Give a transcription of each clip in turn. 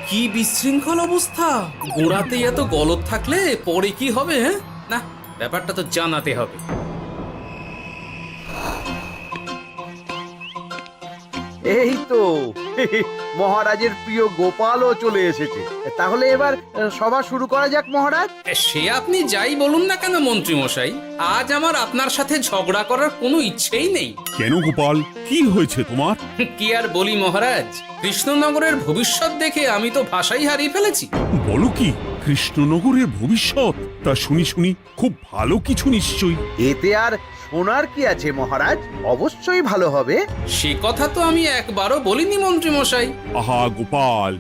কি বিশৃঙ্খল অবস্থা! গোড়াতে এত গলদ থাকলে পরে কি হবে? হ্যাঁ, না, ব্যাপারটা তো জানাতে হবে। এই তো মহারাজের প্রিয় গোপালও চলে এসেছে। তাহলে এবার সভা শুরু করা যাক মহারাজ। সে আপনি যাই বলুন না কেন মন্ত্রী মশাই, আজ আমার আপনার সাথে ঝগড়া করার কোনো ইচ্ছেই নেই। কেন গোপাল, কি হয়েছে তোমার? কি আর বলি মহারাজ, কৃষ্ণনগরের ভবিষ্যৎ দেখে আমি তো ভাষাই হারিয়ে ফেলেছি। বলো কি, কৃষ্ণনগরের ভবিষ্যৎ? তা শুনি খুব ভালো কিছু নিশ্চয়ই। এতে আর শোনার কি আছে মহারাজ, অবশ্যই ভালো হবে। সে কথা তো আমি একবারও বলিনি মন্ত্রী মশাই। আহা গোপাল,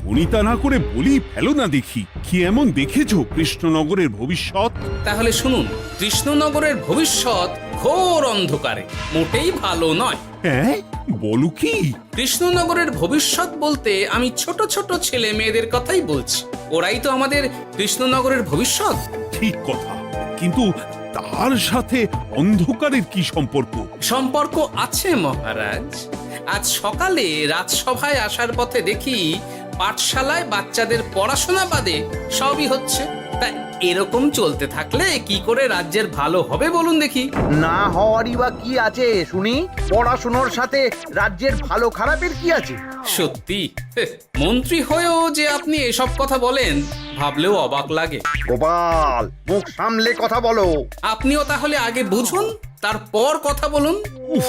ভনিতা না করে বলি ফেলো না দেখি, কি এমন দেখেছো কৃষ্ণনগরের ভবিষ্যৎ? তাহলে শুনুন, কৃষ্ণনগরের ভবিষ্যৎ ঘোর অন্ধকারে, মোটেই ভালো নয়। হ্যাঁ, বলো কি? কৃষ্ণনগরের ভবিষ্যৎ বলতে আমি ছোট ছোট ছেলে মেয়েদের কথাই বলছি। ওরাই তো আমাদের কৃষ্ণনগরের ভবিষ্যৎ। ঠিক কথা, কিন্তু তার সাথে অন্ধকারের কি সম্পর্ক? সম্পর্ক আছে মহারাজ। আজ সকালে রাজসভায় আসার পথে দেখি পাঠশালায় বাচ্চাদের পড়াশোনা বাদে সবই হচ্ছে। তা এরকম চলতে থাকলে কি করে রাজ্যের ভালো হবে বলুন দেখি? না হওয়ারই বা কি আছে শুনি? পড়াশোনার সাথে রাজ্যের ভালো খারাপের কি আছে? সত্যি, মন্ত্রী হয়েও যে আপনি এসব কথা বলেন ভাবলেও অবাক লাগে। গোপাল, মুখ সামলে কথা বলো। আপনিও তাহলে আগে বুঝুন, তারপর কথা বলুন। উফ,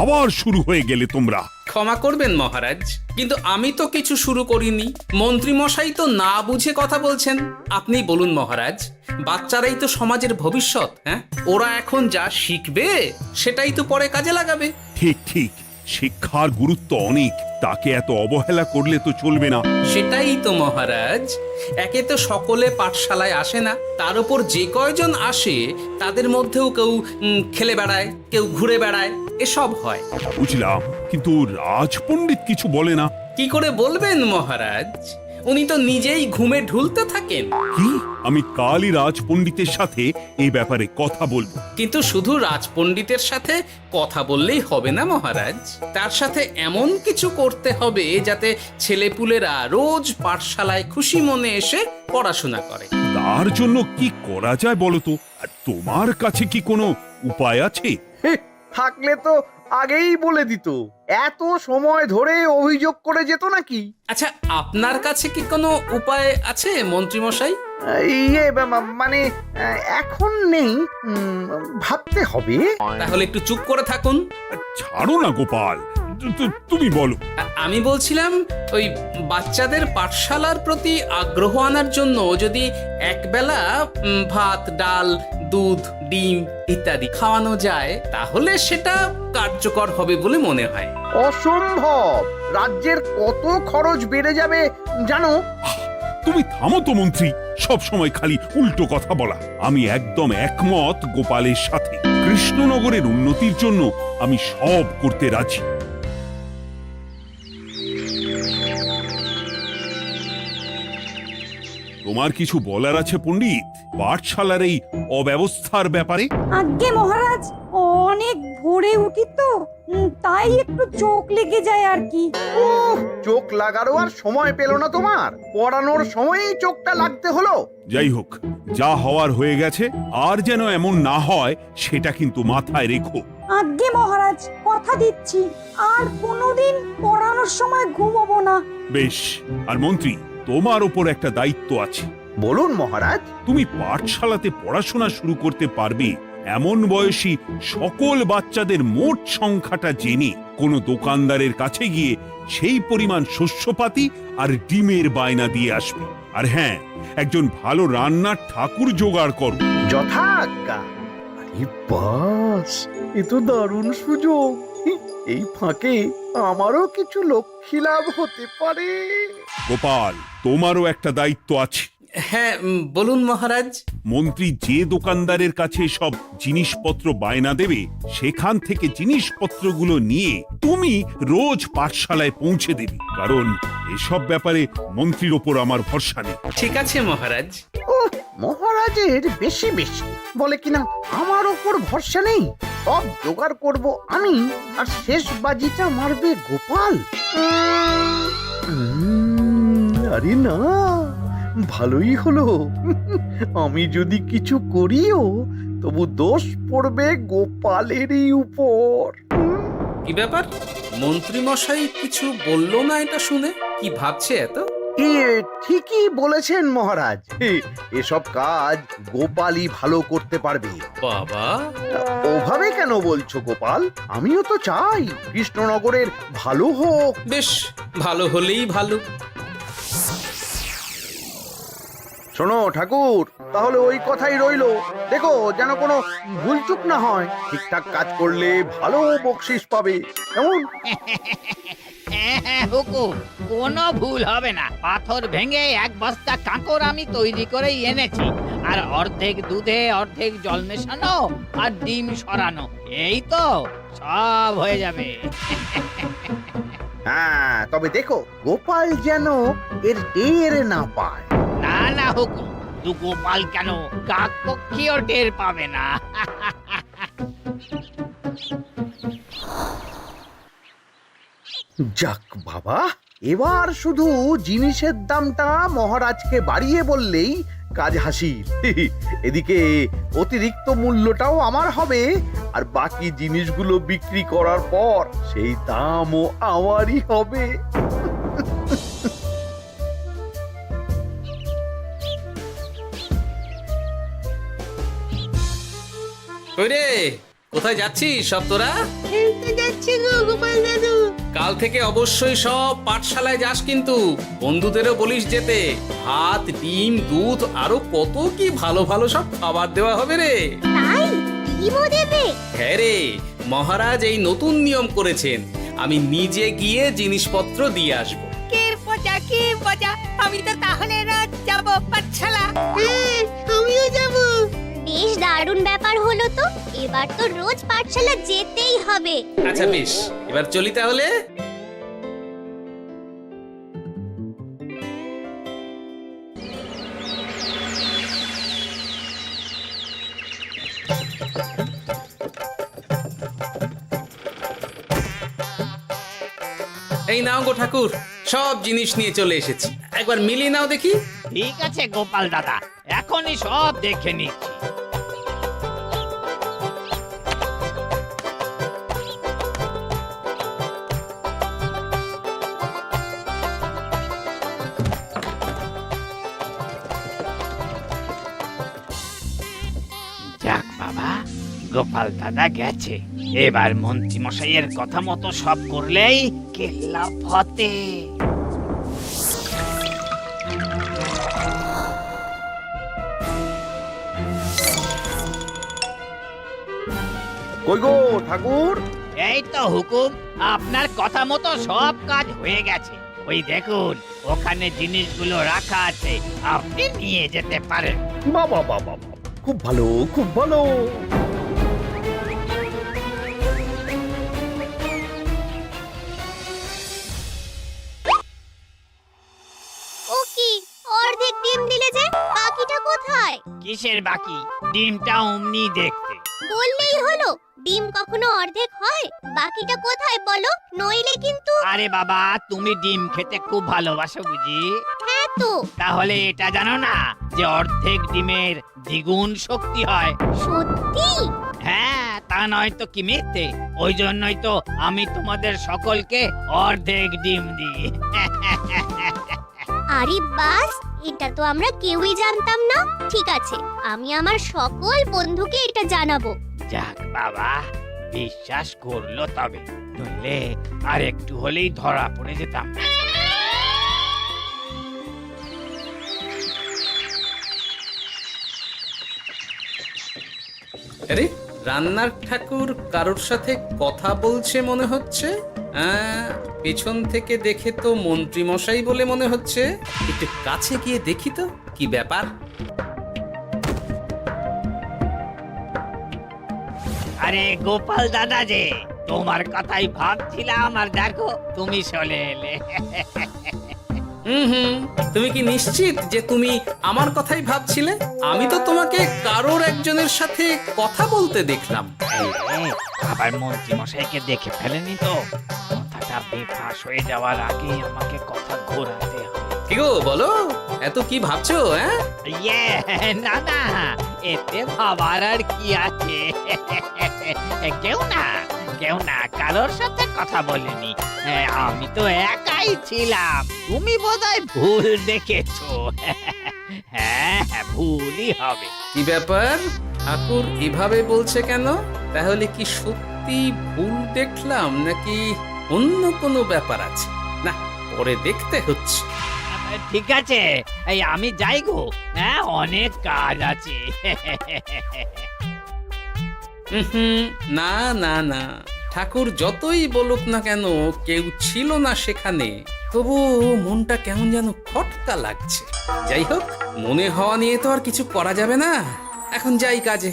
আবার শুরু হয়ে গেলে তোমরা। ক্ষমা করবেন মহারাজ, কিন্তু আমি তো কিছু শুরু করিনি। মন্ত্রী মশাই তো না বুঝে কথা বলছেন। আপনি বলুন মহারাজ, বাচ্চারাই তো সমাজের ভবিষ্যৎ। হ্যাঁ, ওরা এখন যা শিখবে সেটাই তো পরে কাজে লাগাবে। ঠিক, শিক্ষার গুরুত্ব অনেক, তাকে এত অবহেলা করলে তো চলবে না। সেটাই তো মহারাজ, একে তো সকলে পাঠশালায় আসে না, তার উপর যে কয়জন আসে তাদের মধ্যেও কেউ খেলে বেড়ায়, কেউ ঘুরে বেড়ায়, এসব হয়। বুঝলাম, কিন্তু রাজপণ্ডিত কিছু বলে না। কি করে বলবেন মহারাজ? উনি তো নিজেই ঘুমে ঢুলতে থাকেন। কি? আমি কালই রাজপণ্ডিতের সাথে এই ব্যাপারে কথা বলবো। কিন্তু শুধু রাজপণ্ডিতের সাথে কথা বললেই হবে না মহারাজ, তার সাথে এমন কিছু করতে হবে যাতে ছেলেপুলেরা রোজ পাঠশালায় খুশি মনে এসে পড়াশোনা করে। তার জন্য কি করা যায় বলো তো? আর তোমার কাছে কি কোনো উপায় আছে? থাকলে তো আগেই বলে দিত, এত সময় ধরে অভিযোগ করে যেত নাকি? আচ্ছা, আপনার কাছে কি কোনো উপায় আছে মন্ত্রী মশাই? মানে এখন নেই, ভাবতে হবে। তাহলে একটু চুপ করে থাকুন। ছাড়ো না গোপাল, তুমি বলো। আমি বলছিলাম, ওই বাচ্চাদের পাঠশালার প্রতি আগ্রহ আনার জন্য যদি একবেলা ভাত, ডাল, দুধ, ডিম ইত্যাদি খাওয়ানো যায় তাহলে সেটা কার্যকর হবে বলে মনে হয়। অসম্ভব! রাজ্যের কত খরচ বেড়ে যাবে জানো? তুমি থামো তো মন্ত্রী, সব সময় খালি উল্টো কথা বলা। আমি একদম একমত গোপালের সাথে। কৃষ্ণনগরের উন্নতির জন্য আমি সব করতে রাজি। তোমার কিছু বলার আছে পণ্ডিত পাঠশালার এই অব্যবস্থার ব্যাপারে? আজ্ঞে মহারাজ, অনেক ভোরে উঠি তো, তাই একটু চোখ লেগে যায় আর কি। চোখ লাগারও আর সময় পেল না তোমার? পড়ানোর সময়ই চোখটা লাগতে হলো। যাই হোক, যা হওয়ার হয়ে গেছে, আর যেন এমন না হয় সেটা কিন্তু মাথায় রেখো। আজ্ঞে মহারাজ, কথা দিচ্ছি আর কোনোদিন পড়ানোর সময় ঘুমোবো না। বেশ, আর মন্ত্রী, তোমার ওপর একটা দায়িত্ব আছে। বলুন মহারাজ। তুমি পাঠশালাতে পড়াশোনা শুরু করতে পারবে এমন বয়সী সকল বাচ্চাদের মোট সংখ্যাটা জেনে কোনো দোকানদারের কাছে গিয়ে সেই পরিমাণ শস্যপাতি আর ডিমের বায়না দিয়ে আসবে। আর হ্যাঁ, একজন ভালো রান্নার ঠাকুর জোগাড় করো। যথাজ্ঞা। আরে বাস, এ তো দারুণ সুযোগ। এই ফাঁকে আমারও কিছু লক্ষ্মী লাভ হতে পারে। গোপাল, তোমারও একটা দায়িত্ব আছে। হ্যাঁ, বলুন মহারাজ। মন্ত্রী যে দোকানদারের কাছে সব জিনিসপত্র বায়না দেবে সেখান থেকে জিনিসপত্রগুলো নিয়ে তুমি রোজ পাঠশালায় পৌঁছে দেবে, কারণ এসব ব্যাপারে মন্ত্রীর ওপর আমার ভরসা নেই। ঠিক আছে মহারাজ। মহারাজের বেশি বলে কিনা আমার ওপর ভরসা নেই। সব জোগাড় করব আমি, আর শেষ বাজিটা মারবে গোপাল। আরে না, ভালোই হলো। আমি যদি কিছু করিও তবু দোষ পড়বে গোপালেরই উপর। কি ব্যাপার, মন্ত্রী মশাই কিছু বললো না এটা শুনে? কি ভাবছে এত? ঠিকই বলেছেন মহারাজ, এসব কাজ গোপালই ভালো করতে পারবে। বাবা, ওভাবে কেন বলছো গোপাল? আমিও তো চাই কৃষ্ণনগরের ভালো হোক। বেশ, ভালো হলেই ভালো। শোনো ঠাকুর, তাহলে ওই কথাই রইলো। দেখো যেন কোনো ভুলচুক না হয়। ঠিকঠাক কাজ করলে ভালো বকশিস পাবে, কেমন? হ্যাঁ হুকুম, কোনো ভুল হবে না। পাথর ভেঙে এক বস্তা কাঁকর আমি তৈরি করেই এনেছি, আর অর্ধেক দুধে অর্ধেক জল মেশানো আর ডিম সরানো, এই তো সব হয়ে যাবে। হ্যাঁ, তবে দেখো গোপাল যেন এর টের না পায়। না না হুকুম, দু গোপাল কেন, কাকপক্ষীও টের পাবে না। যাক বাবা, এবার শুধু জিনিসের দামটা মহারাজকে বাড়িয়ে বললেই কাজ হাসিল। এদিকে অতিরিক্ত মূল্যটাও আমার হবে, আর বাকি জিনিসগুলো বিক্রি করার পর সেই দামও আমারই হবে। কই রে, কোথায় যাচ্ছিস সব তোরা? যাচ্ছি গো গোপাল দাদু। কাল থেকে অবশ্যই সব পাঠশালায় যাস, কিন্তু বন্ধুদেরও বলিস যেতে। ভাত, ডিম, দুধ, আরো কত কি ভালো ভালো সব খাবার দেওয়া হবে রে। তাই ডিমও দেবে? হ্যাঁ রে, মহারাজ এই নতুন নিয়ম করেছেন। আমি নিজে গিয়ে জিনিসপত্র দিয়ে আসবো। কে মজা, আমি তো তাহলে রাত যাব পাঠশালা। আমিও যাব। বেশ দারুণ ব্যাপার হলো তো, এবার তো রোজ পাঠশালা যেতেই হবে। আচ্ছা বেশ, এবার চলি তাহলে। এই নাও গো ঠাকুর, সব জিনিস নিয়ে চলে এসেছি। একবার মিলিয়ে নাও দেখি। ঠিক আছে গোপাল দাদা, এখনই সব দেখে নিচ্ছি। যাক বাবা, গোপাল দাদা গেছে। এবার মন্ত্রী মশাইয়ের কথা মতো সব করলেই কেল্লা ফতে। কই গো ঠাকুর? এই তো হুকুম, আপনার কথা মতো সব কাজ হয়ে গেছে। ওই দেখুন, ওখানে জিনিসগুলো রাখা আছে, আপনি নিয়ে যেতে পারেন। বাবা বাবা, খুব ভালো, খুব ভালো। ও কি, অর্ধেক ডিম দিলে যে, বাকিটা কোথায়? কিসের বাকি? ডিমটা অমনি দেখতে। বললেই হলো, ডিম কখনো অর্ধেক হয়? বাকিটা কোথায় বলো, নইলে কিন্তু। আরে বাবা, তুমি ডিম খেতে খুব ভালোবাসো বুঝি? হ্যাঁ তো। তাহলে এটা জানো না যে অর্ধেক ডিমের দ্বিগুণ শক্তি হয়? সত্যি? হ্যাঁ, তা নয় তো কি মিথ্যে? ওই জন্যই তো আমি তোমাদের সকলকে অর্ধেক ডিম দিই। আরে বাস, এটা তো আমরা কেউই জানতাম না। ঠিক আছে, আমি আমার সকল বন্ধুকে এটা জানাবো। যাক বাবা, বিশ্বাস করলো তবে, নইলে আর একটু হলেই ধরা পড়ে যেতাম। আরে, রান্নার ঠাকুর কারোর সাথে কথা বলছে মনে হচ্ছে। পেছন থেকে দেখে তো মন্ত্রী মশাই বলে মনে হচ্ছে। একটু কাছে গিয়ে দেখি তো কি ব্যাপার। আরে গোপাল দাদা যে, তোমার কথাই ভাবছিলাম, আর দেখো তুমি চলে এলে। হুম, তুমি কি নিশ্চিত যে তুমি আমার কথাই ভাবছিলে? আমি তো তোমাকে কারোর একজনের সাথে কথা বলতে দেখলাম। আবার মন্ত্রী মশাইকে দেখে ফেলেনি তো? কথাটা বেফাস হয়ে যাওয়ার আগে আমাকে কথা ঘোরাতে হবে। কি গো বলো, এত কি ভাবছো? হ্যাঁ, ইয়ে, না না, এতে ভাবার আর কি আছে? কেউ না কারোর সাথে কথা বলিনি। আমি তো একাই ছিলাম। তুমি বোধহয় ভুল দেখেছো। হ্যাঁ, ভুলই হবে। কি ব্যাপার? ঠাকুর এভাবে বলছে কেন? তাহলে কি সত্যি ভুল দেখলাম নাকি অন্য কোনো ব্যাপার আছে? না, পরে দেখতে হচ্ছে। ঠিক আছে, এই আমি যাই গো। হ্যাঁ, অনেক কাজ আছে। হুম, না না না, ঠাকুর যতই বলুক না কেন, কেউ ছিল না সেখানে, তবু মনটা কেমন যেন খটকা লাগছে। যাই হোক, মনে হওয়া নিয়ে তো আর কিছু করা যাবে না। এখন যাই কাজে।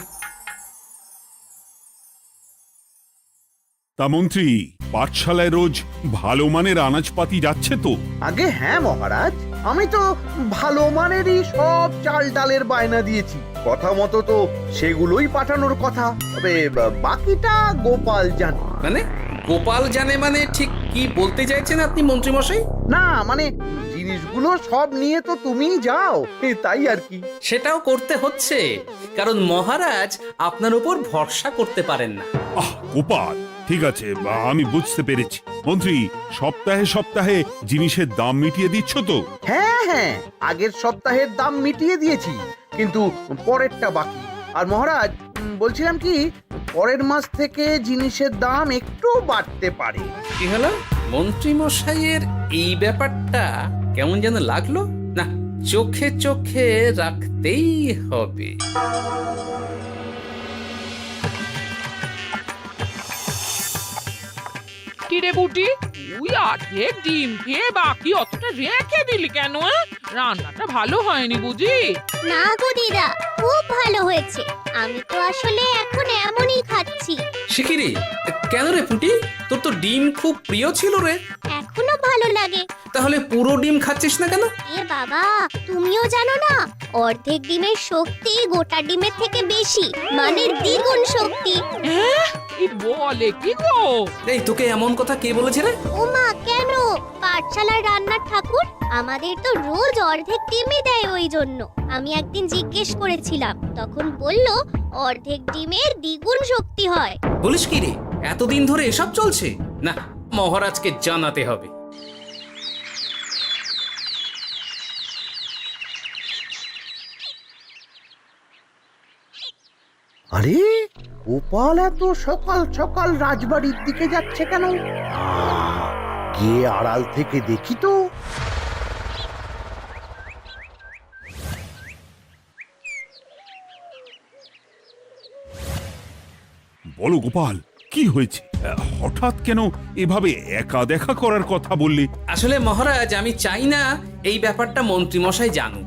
তা মন্ত্রী, পাঠশালায় রোজ ভালো মানের আনাজপাতি যাচ্ছে তো? আগে হ্যাঁ মহারাজ, আমি তো ভালো মানেরই সব চাল ডালের বায়না দিয়েছি। কথা মতো তো সেগুলোই পাঠানোর কথা। তবে বাকিটা গোপাল জানে। মানে গোপাল জানে মানে ঠিক কি বলতে চাইছেন আপনি মন্ত্রী মশাই? না মানে জিনিসগুলো সব নিয়ে তো তুমিই যাও, তাই আর কি। সেটাও করতে হচ্ছে, কারণ মহারাজ আপনার উপর ভরসা করতে পারেন না। আহ গোপাল, ঠিক আছে, আমি বুঝতে পেরেছি। মন্ত্রী, সপ্তাহে সপ্তাহে জিনিসের দাম মিটিয়ে দিচ্ছ তো? হ্যাঁ, আগের সপ্তাহের দাম মিটিয়ে দিয়েছি, কিন্তু পরেরটা বাকি। আর মহারাজ বলছিলাম কি, পরের মাস থেকে জিনিসের দাম একটু বাড়তে পারে। কি হলো? মন্ত্রী মশাইয়ের এই ব্যাপারটা কেমন যেন লাগলো না, চোখে চোখে রাখতেই হবে। কিরে বুটি, তুই অর্ধেক ডিম খেয়ে বাকি অতটা রেখে দিলি কেন? রান্নাটা ভালো হয়নি বুঝি? না গো দিদা, খুব ভালো হয়েছে। আমি তো আসলে এখন এমনই খাচ্ছি। শিখিরি, কেন রে পুটি? তোর তো ডিম খুব প্রিয় ছিল রে। এখনো ভালো লাগে। তাহলে পুরো ডিম খাচ্ছিস না কেন? এ বাবা, তুমিও জানো না, অর্ধেক ডিমের শক্তি গোটা ডিমের থেকে বেশি, মানে দ্বিগুণ শক্তি। কি বলে কি গো? এই তোকে এমন কথা কে বলেছে রে? ওমা, কেন? পাঠশালার রান্নার ঠাকুর আমাদের তো রোজ অর্ধেক ডিমই দেয়, ওই জন্য আমি একদিন জিজ্ঞেস করেছিলাম, তখন বলল অর্ধেক ডিমের দ্বিগুণ শক্তি হয়। বলিস কি রে? এতদিন ধরে এসব চলছে? না, মহারাজকে জানাতে হবে। আরে গোপাল এত সকাল সকাল রাজবাড়ির দিকে যাচ্ছে কেন? গিয়ে আড়াল থেকে দেখি তো। বলো গোপাল, কি হয়েছে? হঠাৎ কেন এভাবে একা দেখা করার কথা বললি? আসলে মহারাজ, আমি চাই না এই ব্যাপারটা মন্ত্রী মশাই জানুক,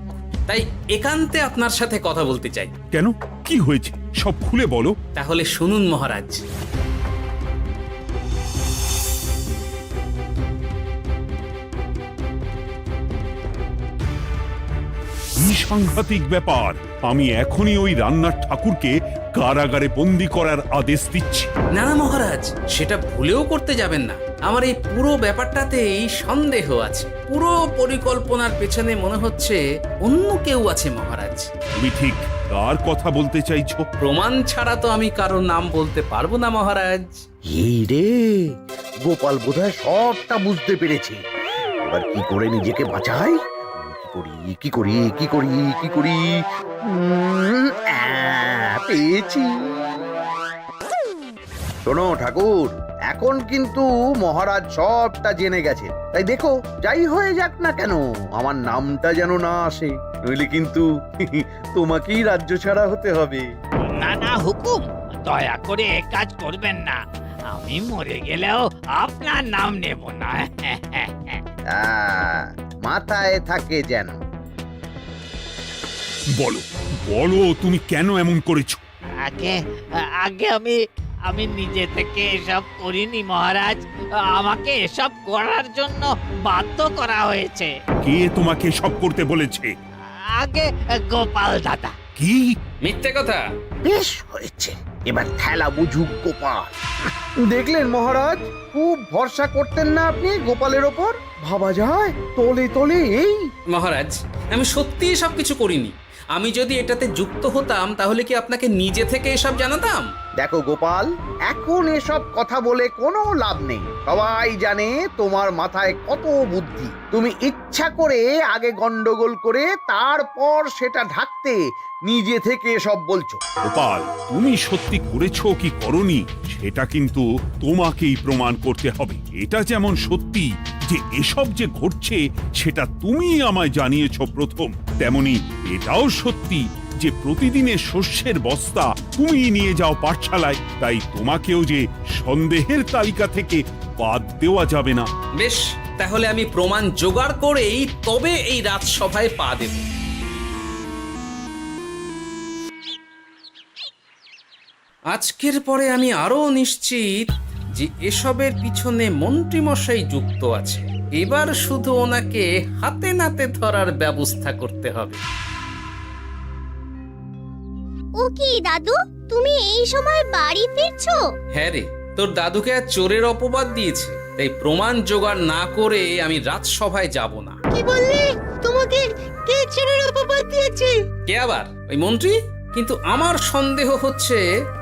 তাই একান্তে আপনার সাথে কথা বলতে চাই। কেন, কি হয়েছে সব খুলে বলো। তাহলে শুনুন মহারাজ। কি সাংঘাতিক ব্যাপার! আমি এখনই ওই রান্নার ঠাকুরকে কারাগারে বন্দি করার আদেশ দিচ্ছি। না না মহারাজ, সেটা ভুলেও করতে যাবেন না। আমার এই পুরো ব্যাপারটাতেই সন্দেহ আছে। পুরো পরিকল্পনার পেছনে মনে হচ্ছে অন্য কেউ আছে মহারাজ। তুমি ঠিক কার কথা বলতে চাইছো? প্রমাণ ছাড়া তো আমি কারো নাম বলতে পারবো না মহারাজ। এই রে, গোপাল বোধহয় সবটা বুঝতে পেরেছে। এবার কি করে নিজেকে বাঁচাই? কি করি? পেয়েছি। শোনো ঠাকুর, এখন কিন্তু মহারাজ সবটা জেনে গেছে, তাই দেখো যাই হয়ে যাক না কেন আমার নামটা যেন না আসে, নইলে কিন্তু তোমাকেই রাজ্য ছাড়া হতে হবে। না না হুকুম, দয়া করে এ কাজ করবেন না। আমি মরে গেলেও আপনার নাম নেব না। মাথায় থাকে যেন। বলো বলো, তুমি কেন এমন করেছো? আগে আগে আমি আমি নিজে থেকে এসব করিনি মহারাজ, আমাকে এসব করার জন্য বাধ্য করা হয়েছে। কে তোমাকে সব করতে বলেছে? আগে গোপাল দাদা। কি? মিথ্যে কথা। বেশ হয়েছে, এবার খেলা বুঝুক গোপাল। দেখলেন মহারাজ, খুব ভরসা করতেন না আপনি গোপালের ওপর? ভাবা যায় তলে তলে এই। মহারাজ, আমি সত্যিই সবকিছু করিনি। আমি যদি এটাতে যুক্ত হতাম তাহলে কি আপনাকে নিজে থেকে এসব জানাতাম? দেখো গোপাল, এখন এসব কথা বলে কোনো লাভ নেই। সবাই জানে তোমার মাথায় কত বুদ্ধি। তুমি ইচ্ছা করে আগে গন্ডগোল করে তারপর সেটা ঢাকতে নিজে থেকে সব বলছো। গোপাল, তুমি সত্যি করেছো কি করনি সেটা কিন্তু তোমাকেই প্রমাণ করতে হবে। এটা যেমন সত্যি যে এসব যে ঘটছে সেটা তুমি আমায় জানিয়েছো প্রথম, তেমনি এটাও সত্যি যে প্রতিদিনের শস্যের বস্তা তুমি নিয়ে যাও পাঠশালায়, তাই তোমাকেও যে সন্দেহের তালিকা থেকে বাদ দেওয়া যাবে না। বেশ, তাহলে আমি প্রমাণ জোগাড় করেই তবে এই রাজসভায় পা দেব। আজকের পরে আমি আরো নিশ্চিত যে এসবের পিছনে মন্ত্রীমশাই যুক্ত আছে। এবার শুধু ওনাকে হাতে নাতে ধরার ব্যবস্থা করতে হবে। ও কি দাদু, তুমি এই সময় বাড়ি ফিরছো? হ্যাঁ রে, তোর দাদুকে আর চোরের অপবাদ দিয়েছে, তাই প্রমাণ জোগাড় না করে আমি রাজসভায় যাব না। কি বললি? তোমাকে কে চোরের অপবাদ দিয়েছে? কে আবার? ওই মন্ত্রী। কিন্তু আমার সন্দেহ হচ্ছে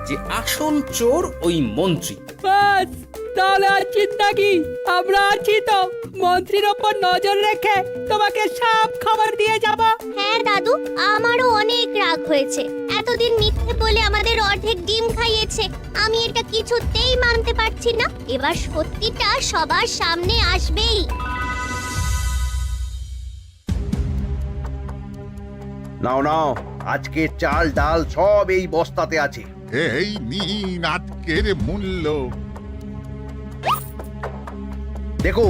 যে আসল চোর ওই মন্ত্রী। বাস, তাহলে আর চিন্তা কি? আমরা আছি তো, মন্ত্রীর ওপর নজর রেখে তোমাকে সব খবর দিয়ে যাব। হ্যাঁ দাদু, আমারও অনেক রাগ হয়েছে। এতদিন মিথ্যে বলে আমাদের অর্ধেক ডিম খাইয়েছে। আমি এটা কিছুতেই মানতে পারছি না। এবার সত্যিটা সবার সামনে আসবেই। নাও নাও, আজকে চাল ডাল সব এই বস্তাতে আছে। এই নিন আজকের মূল্য। দেখো,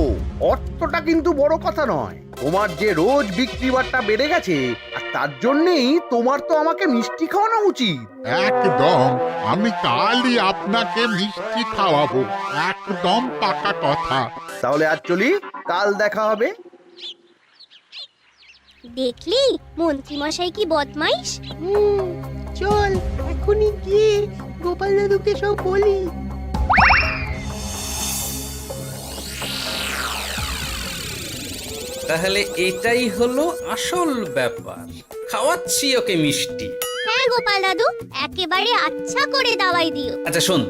অর্থটা কিন্তু বড় কথা নয়। তোমার যে রোজ বিক্রি বাট্টা বেড়ে গেছে, আর তার জন্যই তোমার তো আমাকে মিষ্টি খাওয়ানো উচিত। একদম, আমি কালই আপনাকে মিষ্টি খাওয়াবো, একদম পাকা কথা। তাহলে আজ চলি, কাল দেখা হবে। দেখলি মন্ত্রী মশাই কি বদমাইশ। চল এখনই গিয়ে গোপাল দাদুকে সব বলি। তাহলে এটাই হলো আসল ব্যাপার। খাওয়াচ্ছি ওকে মিষ্টি। হ্যাঁ গোপাল দাদু, একেবারে আচ্ছা করে দাওয়াই দিও। আচ্ছা শোন,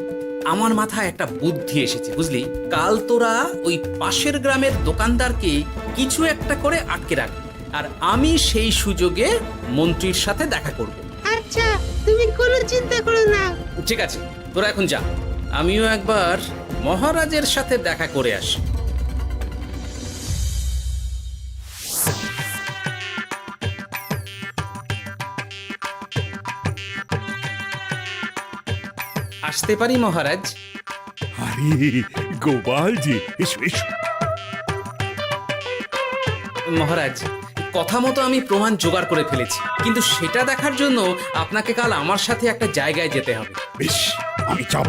আমার মাথায় একটা বুদ্ধি এসেছে, বুঝলি? কাল তোরা ওই পাশের গ্রামের দোকানদারকে কিছু একটা করে আটকে রাখ, আর আমি সেই সুযোগে মন্ত্রীর সাথে দেখা করব। আচ্ছা, তুমি কোনো চিন্তা করো না। ঠিক আছে, তোরা এখন যা, আমিও একবার মহারাজের সাথে দেখা করে আসি। আসতে পারি মহারাজ? আরে গোপাল জি, এসো এসো। মহারাজ, কথা মতো আমি প্রমাণ জোগাড় করে ফেলেছি, কিন্তু সেটা দেখার জন্য আপনাকে কাল আমার সাথে একটা জায়গায় যেতে হবে। বেশ, আমি যাব।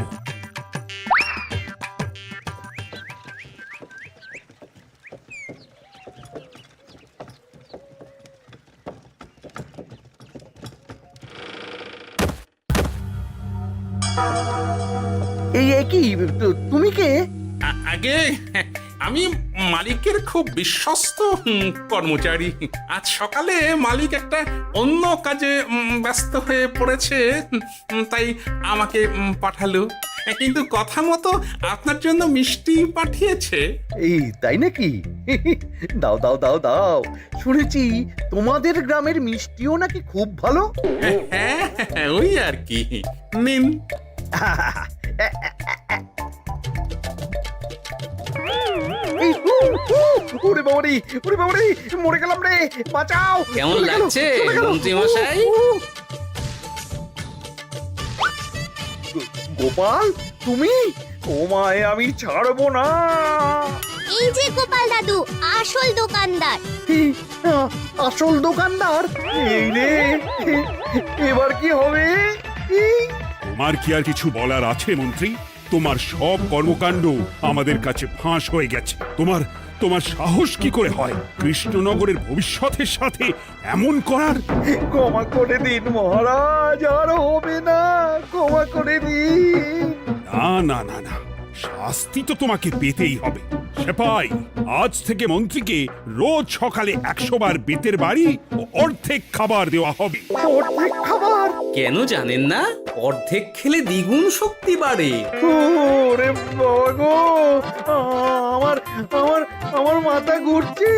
এই কি, তুমি কে? আগে আমি মালিকের খুব বিশ্বস্ত কর্মচারী। আজ সকালে মালিক একটা অন্য কাজে ব্যস্ত হয়ে পড়েছে, তাই আমাকে পাঠালো। কিন্তু কথা মতো আপনার জন্য মিষ্টি পাঠিয়েছে। এই তাই নাকি? দাও দাও দাও দাও, শুনেছি তোমাদের গ্রামের মিষ্টিও নাকি খুব ভালো। হ্যাঁ, ওই আর কি। নিন। এই, ওরে বাবারে, ওরে বাবারে, মরে গেলাম রে, বাঁচাও। কেমন চলে গেল, লাগছে চলে গেল। মন্ত্রী মশাই? গোপাল, তুমি? তোমায় আমি ছাড়বো না। এই যে গোপাল দাদু, আসল দোকানদার। এই, আসল দোকানদার? এই রে, এবার কি হবে? এই, তোমার কি আর কিছু বলার আছে মন্ত্রী? তোমার সব কর্মকাণ্ড আমাদের কাছে ফাঁস হয়ে গেছে। তোমার সাহস কি করে হয় কৃষ্ণনগরের ভবিষ্যতের সাথে এমন করার? ক্ষমা করে দিন মহারাজ, আর হবে না, ক্ষমা করে দিন। না না না না, শাস্তি তো তোমাকে পেতেই হবে। সেপাই, আজ থেকে মন্ত্রীকে রোজ সকালে 100 বার বেতের বাড়ি ও অর্ধেক খাবার দেওয়া হবে। অর্ধেক খাবার? কেন জানেন না? অর্ধেক খেলে দ্বিগুণ শক্তি বাড়ে। ওরে বাবা গো, আমার আমার আমার মাথা ঘুরছে।